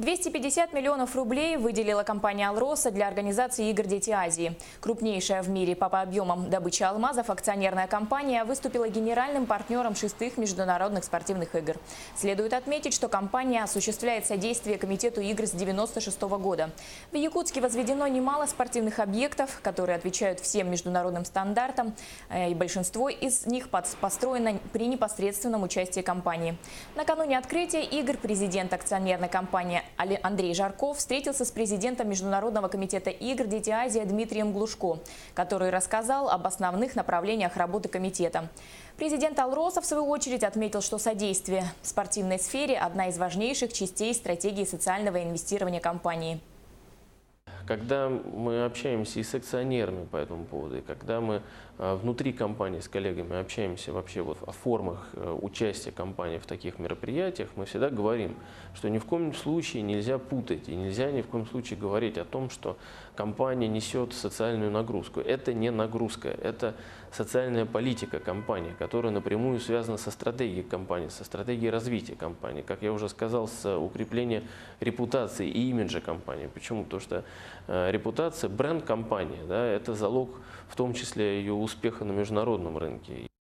250 миллионов рублей выделила компания «Алроса» для организации игр «Дети Азии». Крупнейшая в мире по объемам добычи алмазов акционерная компания выступила генеральным партнером 6-х международных спортивных игр. Следует отметить, что компания осуществляет содействие Комитету игр с 1996 года. В Якутске возведено немало спортивных объектов, которые отвечают всем международным стандартам, и большинство из них построено при непосредственном участии компании. Накануне открытия игр президент акционерной компании Андрей Жарков встретился с президентом Международного комитета игр «Дети Азии» Дмитрием Глушко, который рассказал об основных направлениях работы комитета. Президент «Алроса» в свою очередь отметил, что содействие в спортивной сфере – одна из важнейших частей стратегии социального инвестирования компании. Когда мы общаемся и с акционерами по этому поводу, и когда мы внутри компании с коллегами общаемся вообще вот о формах участия компании в таких мероприятиях, мы всегда говорим, что ни в коем случае нельзя путать и нельзя ни в коем случае говорить о том, что компания несет социальную нагрузку. Это не нагрузка, это социальная политика компании, которая напрямую связана со стратегией компании, со стратегией развития компании. Как я уже сказал, с укреплением репутации и имиджа компании. Почему? Потому что репутация, бренд компании, да, это залог в том числе ее успеха на международном рынке.